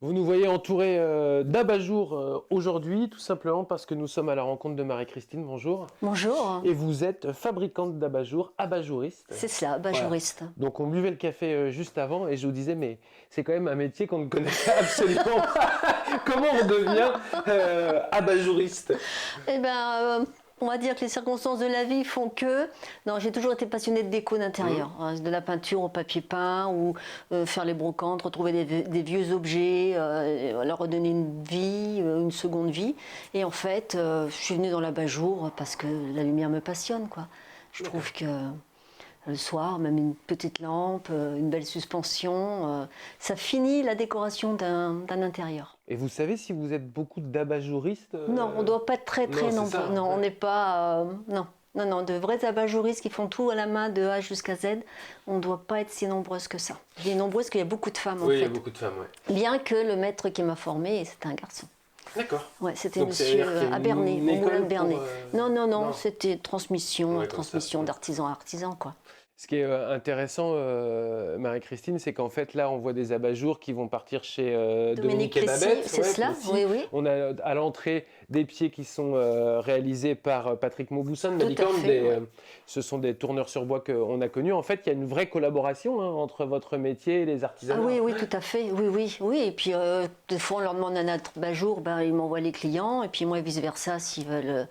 Vous nous voyez entourés d'abat-jours aujourd'hui, tout simplement parce que nous sommes à la rencontre de Marie-Christine. Bonjour. Bonjour, Et vous êtes fabricante d'abat-jours, abat-jouriste. c'est ça, Voilà. abat-jouriste. Donc on buvait le café juste avant et je vous disais, mais c'est quand même un métier qu'on ne connaît absolument pas. Comment on devient abat-jouriste? Eh ben, on va dire que les circonstances de la vie font que... Non, j'ai toujours été passionnée de déco d'intérieur, de la peinture au papier peint, ou faire les brocantes, retrouver des vieux objets, leur redonner une vie, une seconde vie. Et en fait, je suis venue dans l'abat-jour parce que la lumière me passionne, quoi. Je trouve que... Le soir, même une petite lampe, une belle suspension, ça finit la décoration d'un intérieur. Et vous savez si vous êtes beaucoup d'abat-jouristes Non, on ne doit pas être très Non, c'est nombreux. ça, Non, ouais. on n'est pas... non. Non, non, de vrais abat-jouristes qui font tout à la main de A jusqu'à Z, on ne doit pas être si nombreuses que ça. Je dis nombreuses parce qu'il y a beaucoup de femmes en Oui, il y fait. a beaucoup de femmes, ouais. Bien que le maître qui m'a formée, c'était un garçon. D'accord. Ouais, c'était Donc, monsieur c'est-à-dire qu'il y a à une Bernay, au école moulin de Bernay. pour, Non, non, non, non. c'était transmission, Ouais, comme ça, transmission ouais. d'artisan à artisan, quoi. Ce qui est intéressant, Marie-Christine, c'est qu'en fait, là, on voit des abat-jours qui vont partir chez Dominique et Plessis, Babette. c'est cela, Plessis. oui, oui. On a à l'entrée des pieds qui sont réalisés par Patrick Mauboussin de Tout à Malicorne. fait, ouais. Ce sont des tourneurs sur bois qu'on a connus. En fait, il y a une vraie collaboration entre votre métier et les Ah artisanats. oui, oui, tout à fait, oui, oui, oui. Et puis, des fois, on leur demande un abat-jour, ben, ils m'envoient les clients, et puis moi, vice-versa, s'ils veulent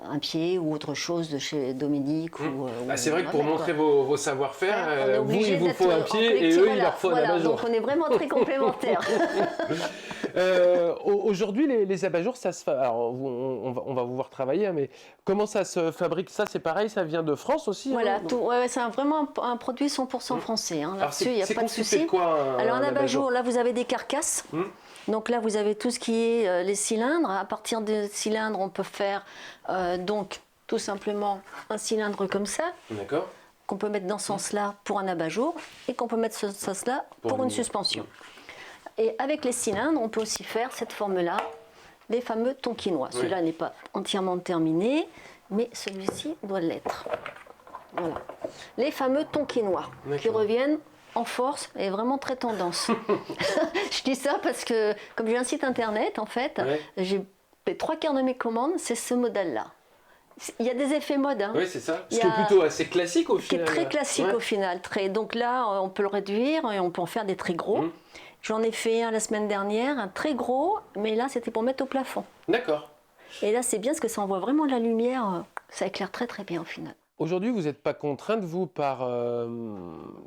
un pied ou autre chose de chez Dominique. Ou, C'est vrai que pour voilà, montrer quoi. vos savoir-faire, On est vous, obligé il vous d'être faut un en pied et collectif, eux, il voilà, leur faut un voilà, abat-jour. donc on est vraiment très complémentaires. Aujourd'hui, les abat-jours, ça se fait. Alors, on va vous voir travailler, hein, mais comment ça se fabrique? Ça, c'est pareil, ça vient de France aussi? Voilà, hein, tout, ouais, c'est vraiment un produit 100% français. Hein. Alors, Là-dessus, il n'y a c'est pas de constitué souci. de quoi Alors, un abat-jour? abat-jour, là, vous avez des carcasses. Donc là, vous avez tout ce qui est les cylindres. À partir des cylindres, on peut faire donc tout simplement un cylindre comme ça, D'accord. qu'on peut mettre dans ce sens-là pour un abat-jour et qu'on peut mettre ce sens-là pour une suspension. Et avec les cylindres, on peut aussi faire cette forme-là, les fameux tonkinois. Oui. Celui-là n'est pas entièrement terminé, mais celui-ci doit l'être. Voilà. Les fameux tonkinois qui D'accord. reviennent en force et vraiment très tendance. Je dis ça parce que, comme j'ai un site internet, en fait, Ouais. j'ai les 3/4 de mes commandes, c'est ce modèle-là. Il y a des effets mode. Hein. Oui, c'est ça. Il Ce y qui est a- plutôt assez classique au Qui est final. très classique Ouais. au final. Donc là, on peut le réduire et on peut en faire des très gros. J'en ai fait un la semaine dernière, un très gros, mais là c'était pour mettre au plafond. D'accord. Et là c'est bien parce que ça envoie vraiment de la lumière, ça éclaire très très bien au final. Aujourd'hui, vous n'êtes pas contrainte, vous, par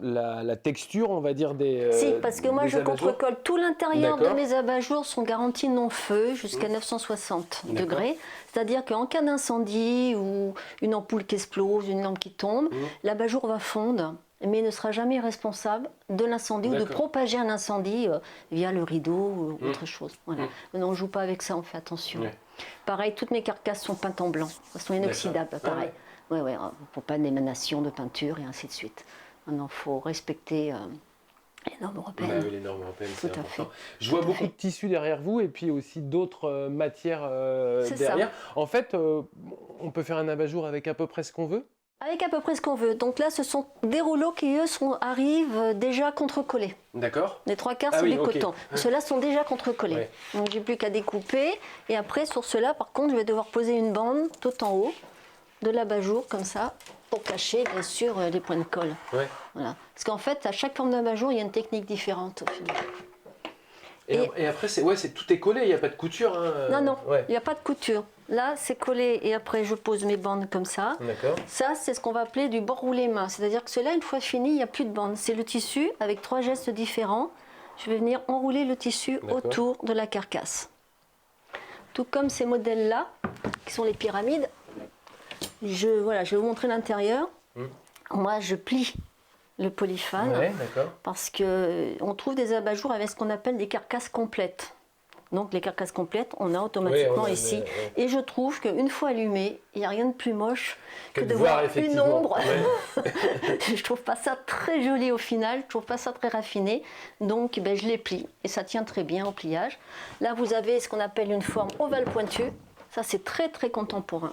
la texture, on va dire, des Si, parce que moi des je abat-jours? contre-colle tout l'intérieur de D'accord. mes abat-jours sont garantis non-feu jusqu'à 960 D'accord. degrés. C'est-à-dire qu'en cas d'incendie ou une ampoule qui explose, une lampe qui tombe, l'abat-jour va fondre, mais ne sera jamais responsable de l'incendie ou de D'accord. propager un incendie via le rideau ou autre chose. Voilà. Mais on ne joue pas avec ça, on fait attention. Ouais. Pareil, toutes mes carcasses sont peintes en blanc, elles sont inoxydables, D'accord. pareil. Ah Ouais, pour pas d'émanation de peinture et ainsi de suite. Maintenant, il faut respecter les normes européennes. Bah oui, les normes européennes, Tout c'est à important. fait. Je vois Tout à beaucoup fait. de tissus derrière vous et puis aussi d'autres matières C'est derrière. En fait, on peut faire un abat-jour avec à peu près ce qu'on veut? Avec à peu près ce qu'on veut. Donc là, ce sont des rouleaux qui, eux, arrivent déjà contre-collés. D'accord. Les 3/4, Ah c'est oui, du ok. coton. Ceux-là sont déjà contre-collés. Ouais. Donc j'ai plus qu'à découper. Et après, sur ceux-là, par contre, je vais devoir poser une bande tout en haut de l'abat-jour, comme ça, pour cacher, bien sûr, les points de colle. Ouais. Voilà. Parce qu'en fait, à chaque forme d'abat-jour, il y a une technique différente au final. Et après, tout est collé, il n'y a pas de couture. Hein, Non, non, Ouais. il n'y a pas de couture. Là, c'est collé et après, je pose mes bandes comme ça. D'accord. Ça, c'est ce qu'on va appeler du bord roulé main. C'est-à-dire que cela, une fois fini, il n'y a plus de bande. C'est le tissu avec 3 gestes différents. Je vais venir enrouler le tissu D'accord. autour de la carcasse. Tout comme ces modèles-là, qui sont les pyramides. Je vais vous montrer l'intérieur. Moi, je plie le polyphane Ouais, d'accord. parce qu'on trouve des abat-jours avec ce qu'on appelle des carcasses complètes. Donc les carcasses complètes, on a automatiquement Ouais, on a ici. ouais. Et je trouve qu'une fois allumé, il n'y a rien de plus moche que de voir, voir une effectivement. ombre. Ouais. Je trouve pas ça très joli au final, je trouve pas ça très raffiné. Donc je les plie et ça tient très bien au pliage. Là vous avez ce qu'on appelle une forme ovale pointue. Ça c'est très très contemporain.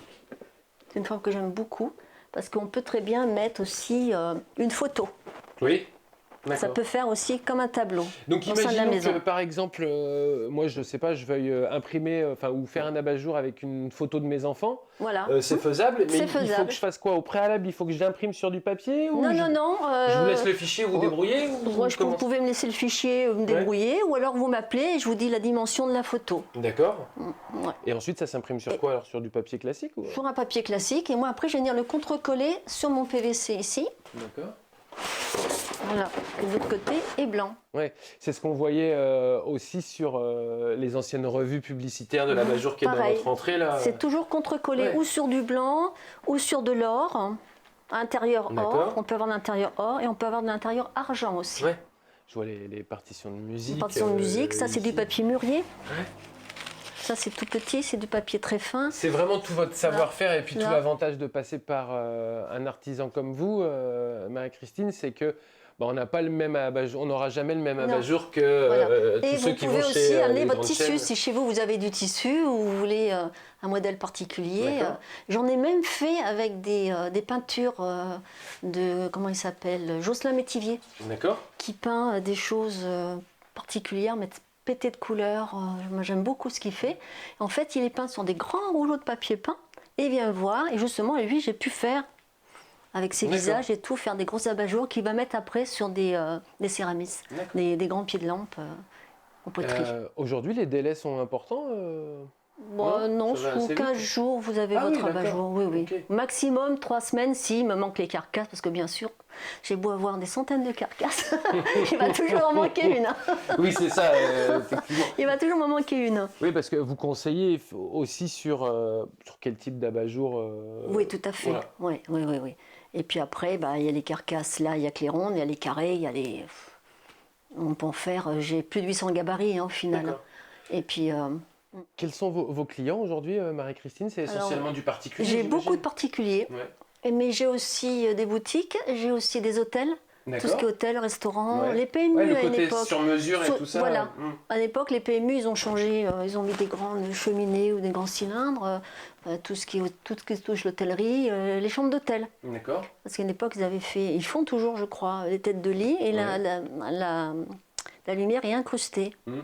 C'est une forme que j'aime beaucoup parce qu'on peut très bien mettre aussi une photo. Oui. D'accord. Ça peut faire aussi comme un tableau Donc au sein de la imaginons maison. que par exemple, moi je sais pas, je veuille imprimer, ou faire un abat-jour avec une photo de mes enfants. Voilà. C'est faisable, mais C'est il faut faisable. que je fasse quoi au préalable? Il faut que je l'imprime sur du papier ou Non, je, non, non. je vous laisse le fichier, vous débrouillez ou Moi, vous comment? pouvez me laisser le fichier, me débrouiller, ou alors vous m'appelez et je vous dis la dimension de la photo. D'accord. Ouais. Et ensuite ça s'imprime sur quoi alors? Sur du papier classique ou... Sur un papier classique, et moi après je vais venir le contre-coller sur mon PVC ici. D'accord. Voilà. Et de l'autre côté est blanc. Ouais, c'est ce qu'on voyait aussi sur les anciennes revues publicitaires de l'abat-jour qui est dans Pareil. votre entrée là. C'est toujours contre-collé Ouais. ou sur du blanc ou sur de l'or. Intérieur or, D'accord. on peut avoir de l'intérieur or et on peut avoir de l'intérieur argent aussi. Ouais. Je vois les partitions de musique. Une partition de musique, ça c'est du ici. papier mûrier. Ouais. Ça c'est tout petit, c'est du papier très fin. C'est vraiment tout votre savoir-faire et puis tout Là. l'avantage de passer par un artisan comme vous, Marie-Christine, c'est que on n'a pas le même abat-jour, on n'aura jamais le même Non. abat-jour que Voilà. tous Et ceux vous qui pouvez vont aussi chez amener les votre grandes tissu. chaînes. Si chez vous vous avez du tissu ou vous voulez un modèle particulier. D'accord. J'en ai même fait avec des peintures de, comment il s'appelle, Jocelyn Métivier, D'accord. qui peint des choses particulières, mais pétées de couleurs. Moi j'aime beaucoup ce qu'il fait. En fait, il est peint sur des grands rouleaux de papier peint et il vient me voir. Et justement, lui, j'ai pu faire, avec ses D'accord. visages et tout, faire des gros abat-jours qu'il va mettre après sur des céramis, D'accord. des grands pieds de lampe en poterie. Aujourd'hui, les délais sont importants. Bon, non, ça va sous assez 15 vite. jours, vous avez Ah oui, votre d'accord. abat-jour. Oui, oui. Ok. Maximum 3 semaines s'il me manque les carcasses, parce que bien sûr, j'ai beau avoir des centaines de carcasses, il va toujours en manquer une. Oui, c'est ça, effectivement. Il va toujours m'en manquer une. Oui, parce que vous conseillez aussi sur quel type d'abat-jour. Oui, tout à fait. voilà. Oui, oui, oui, oui. Et puis après, il y a les carcasses, là, il y a que les rondes, il y a les carrés, il y a les... On peut en faire, j'ai plus de 800 gabarits au final. D'accord. Et puis, Quels sont vos clients aujourd'hui, Marie-Christine? C'est essentiellement du particulier, j'ai j'imagine. beaucoup de particuliers, Ouais. mais j'ai aussi des boutiques, j'ai aussi des hôtels. Tout ce qui est hôtel, restaurant, Ouais. les PMU Ouais, le à une côté époque. sur mesure et tout ça. Voilà. hum. À l'époque, les PMU, ils ont changé, ils ont mis des grandes cheminées ou des grands cylindres, tout ce qui touche l'hôtellerie, les chambres d'hôtel. D'accord. Parce qu'à une époque, ils font toujours, je crois, les têtes de lit et la lumière est incrustée. Hum.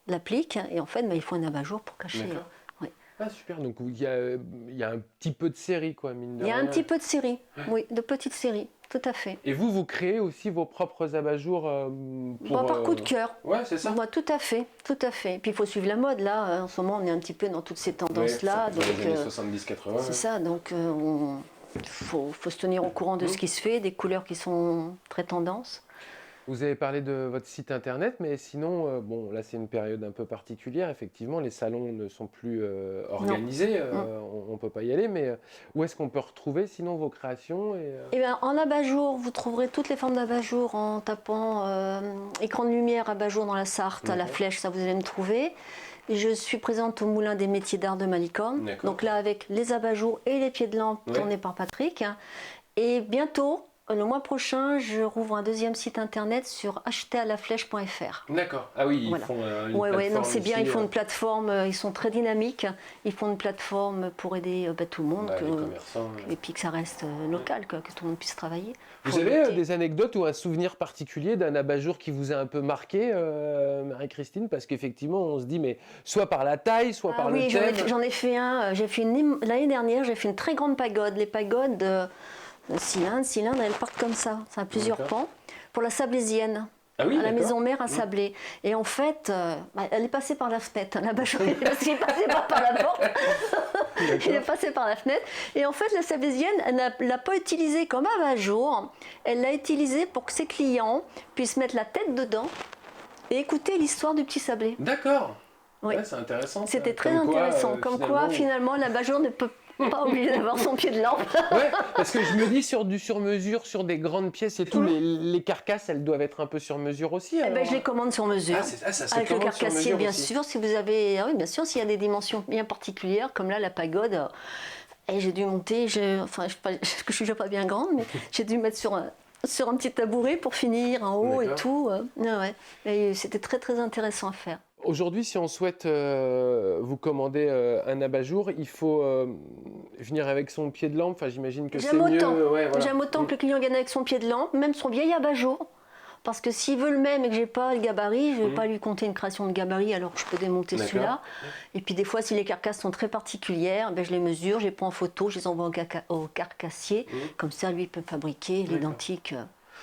L'applique et en fait, il faut un abat-jour pour cacher. D'accord. ouais. Ah, super. Donc, il y a un petit peu de série, quoi, mine de Il y a un rien. petit peu de série, oui, de petites séries, tout à fait. Et vous créez aussi vos propres abat-jours pour... Par coup de cœur. Ouais, c'est ça. Moi, tout à fait, tout à fait. Puis il faut suivre la mode, là. En ce moment, on est un petit peu dans toutes ces tendances-là. Dans les années donc, 70-80. c'est ça, donc faut se tenir au courant de ce qui se fait, des couleurs qui sont très tendances. Vous avez parlé de votre site internet, mais sinon, bon, là c'est une période un peu particulière. Effectivement, les salons ne sont plus organisés, on ne peut pas y aller. Mais où est-ce qu'on peut retrouver sinon vos créations Eh bien, en abat-jour, vous trouverez toutes les formes d'abat-jour en tapant écran de lumière abat-jour dans la Sarthe, à la Flèche, ça vous allez me trouver. Et je suis présente au Moulin des métiers d'art de Malicorne. D'accord. Donc là, avec les abat-jours et les pieds de lampe tournés par Patrick. Et bientôt, le mois prochain, je rouvre un deuxième site internet sur acheteralaflèche.fr. D'accord. Ah oui, ils Voilà. font une Oui, plateforme non, c'est bien, ici, ils font une plateforme, ils sont très dynamiques, ils font une plateforme pour aider tout le monde, les commerçants. et puis que ça reste local, que tout le monde puisse travailler. Vous Faut avez noter. des anecdotes ou un souvenir particulier d'un abat-jour qui vous a un peu marqué, Marie-Christine? Parce qu'effectivement, on se dit, mais soit par la taille, soit par Oui, le thème. j'en ai fait un, l'année dernière, j'ai fait une très grande pagode. Les pagodes, cylindres, elles partent comme ça a plusieurs D'accord. pans, pour la Sablésienne. Ah oui, À la d'accord. maison mère à Sablé. Et en fait, elle est passée par la fenêtre, la bâche, parce qu'il est passé pas par la porte. Il est passé par la fenêtre. Et en fait, la Sablésienne, elle ne l'a pas utilisée comme abat-jour. Elle l'a utilisée pour que ses clients puissent mettre la tête dedans et écouter l'histoire du petit sablé. D'accord. Oui. Ouais, c'est intéressant. ça. C'était très Comme quoi, intéressant. Comme quoi, finalement, l'abat-jour ne peut pas obligé d'avoir son pied de lampe. Ouais, parce que je me dis sur du sur-mesure, sur des grandes pièces et tout, les carcasses, elles doivent être un peu sur mesure aussi. Eh ben, alors. je les commande sur mesure. Ça se Avec le commande sur carcassier, mesure bien aussi. sûr. Si vous avez, oui, bien sûr, s'il y a des dimensions bien particulières, comme là la pagode. Et j'ai dû monter. Je suis déjà pas bien grande, mais j'ai dû mettre sur un petit tabouret pour finir en haut et tout. Ouais. Et c'était très très intéressant à faire. Aujourd'hui, si on souhaite vous commander un abat-jour, il faut venir avec son pied de lampe. Enfin, j'imagine que c'est J'aime mieux. autant, Ouais, voilà. J'aime autant que le client vienne avec son pied de lampe, même son vieil abat-jour. parce que s'il veut le même et que j'ai pas le gabarit, je vais pas lui compter une création de gabarit alors que je peux démonter celui-là. Et puis des fois, si les carcasses sont très particulières, ben, je les mesure, je les prends en photo, je les envoie au carcassier. Comme ça, lui, il peut fabriquer l'identique.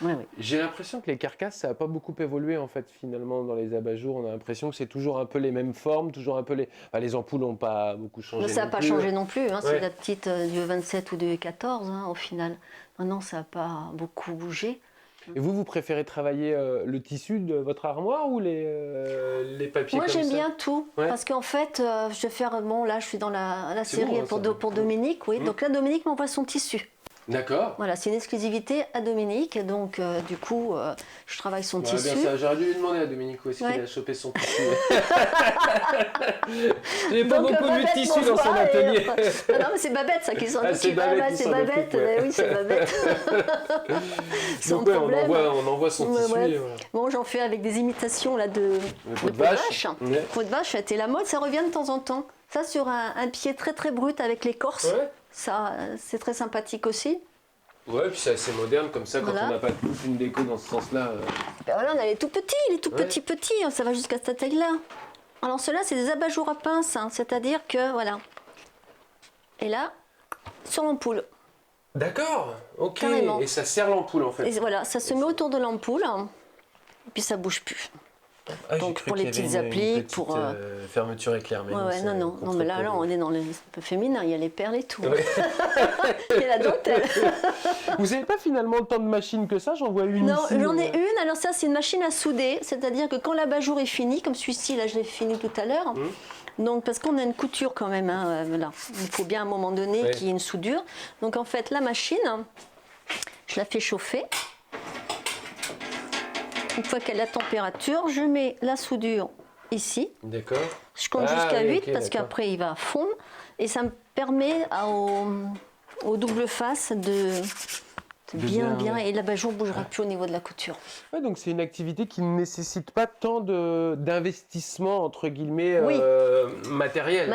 Ouais, ouais. J'ai l'impression que les carcasses, ça n'a pas beaucoup évolué en fait finalement dans les abat-jours. On a l'impression que c'est toujours un peu les mêmes formes, toujours un peu les... Enfin, les ampoules n'ont pas beaucoup changé. Ça n'a non pas plus. changé non plus, hein. C'est la petite du 27 ou du 14 au final. Non, ça n'a pas beaucoup bougé. Et vous préférez travailler le tissu de votre armoire ou les papiers Moi, comme j'aime ça bien tout. Parce qu'en fait, je vais faire... Bon, là, je suis dans la série pour Dominique, oui. Donc là, Dominique m'envoie son tissu. D'accord. Voilà, c'est une exclusivité à Dominique. Donc, du coup, je travaille son tissu. Bien ça. J'aurais dû lui demander à Dominique où est-ce qu'il a chopé son tissu. Il n'y a pas beaucoup de tissu dans son atelier. Non, mais c'est Babette, ça, qui s'en occupe. C'est Babette, c'est Babette. Oui, c'est Babette. Donc, on envoie son tissu. Ouais. Et voilà. Bon, j'en fais avec des imitations là, de peau de vache. Peau de vache, c'était la mode, ça revient de temps en temps. Ça, sur un pied très très brut avec l'écorce. Ouais. Ça, c'est très sympathique aussi. Ouais, puis c'est assez moderne comme ça, quand on n'a pas toute une déco dans ce sens-là. Ben voilà, on a les tout petits, hein, ça va jusqu'à cette taille-là. Alors ceux-là, c'est des abat-jours à pince, hein, c'est-à-dire que, voilà. Et là, sur l'ampoule. D'accord, ok. Carrément. Et ça serre l'ampoule en fait. Et voilà, ça se met autour de l'ampoule, et puis ça bouge plus. Donc pour les petites appliques, pour fermeture éclair. Mais non, mais là on est dans les un peu féminin, il y a les perles et tout. Ouais. Il y a la dentelle. Vous n'avez pas finalement tant de machines que ça? J'en vois une. Non, ici, j'en ai une. Alors ça, c'est une machine à souder, c'est-à-dire que quand l'abat-jour est fini, comme celui-ci, là je l'ai fini tout à l'heure. Donc parce qu'on a une couture quand même, hein, voilà. Il faut bien à un moment donné qu'il y ait une soudure. Donc en fait, la machine, je la fais chauffer. Une fois qu'elle a la température, je mets la soudure ici. D'accord. Je compte jusqu'à 8 parce qu'après il va fondre. Et ça me permet au double face de bien. Et l'abat-jour ne bougera plus au niveau de la couture. Ouais, donc c'est une activité qui ne nécessite pas tant d'investissement, entre guillemets, matériel.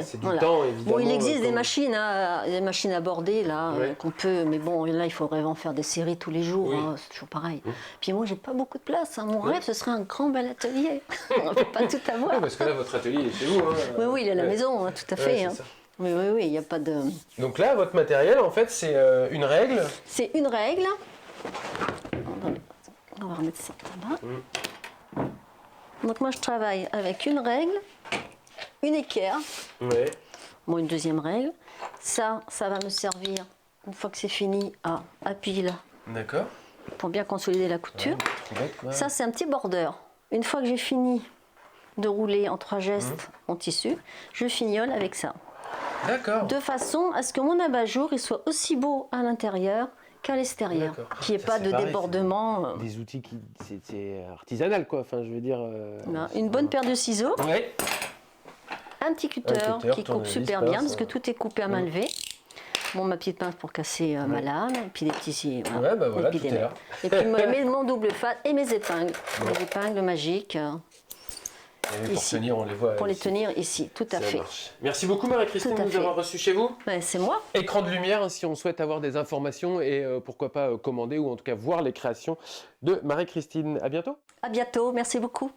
C'est du temps, évidemment. Bon, il existe des machines à border, là, qu'on peut... Mais bon, là, il faudrait vraiment faire des séries tous les jours. Hein, c'est toujours pareil. Puis moi, j'ai pas beaucoup de place. Hein. Mon rêve, ce serait un grand bel atelier. On ne peut pas tout avoir. Parce que là, votre atelier est chez vous. Hein. Oui, il est à la maison, hein, tout à fait. Hein. Oui, il n'y a pas de... Donc là, votre matériel, en fait, c'est une règle. C'est une règle. On va remettre ça là-bas. Donc moi, je travaille avec une règle, une équerre, bon, une deuxième règle. Ça va me servir, une fois que c'est fini, à pile. D'accord. Pour bien consolider la couture. Ça, c'est un petit bordeur. Une fois que j'ai fini de rouler en 3 gestes en tissu, je fignole avec ça. D'accord. De façon à ce que mon abat-jour il soit aussi beau à l'intérieur qu'à l'extérieur, qu'il n'y ait pas de débordement. Des outils c'est artisanal quoi, enfin je veux dire. Une bonne paire de ciseaux. Un petit cutter qui coupe super bien parce que tout est coupé à main levée. Bon, ma petite pince pour casser ma lame, et puis des petits voilà, tout est là. Et puis mon double face et mes épingles, mes épingles magiques. Pour tenir, on les voit. Pour les tenir ici, tout à fait. Merci beaucoup Marie-Christine de nous avoir reçus chez vous. C'est moi. Écran de lumière, si on souhaite avoir des informations et pourquoi pas commander ou en tout cas voir les créations de Marie-Christine. À bientôt. À bientôt, merci beaucoup.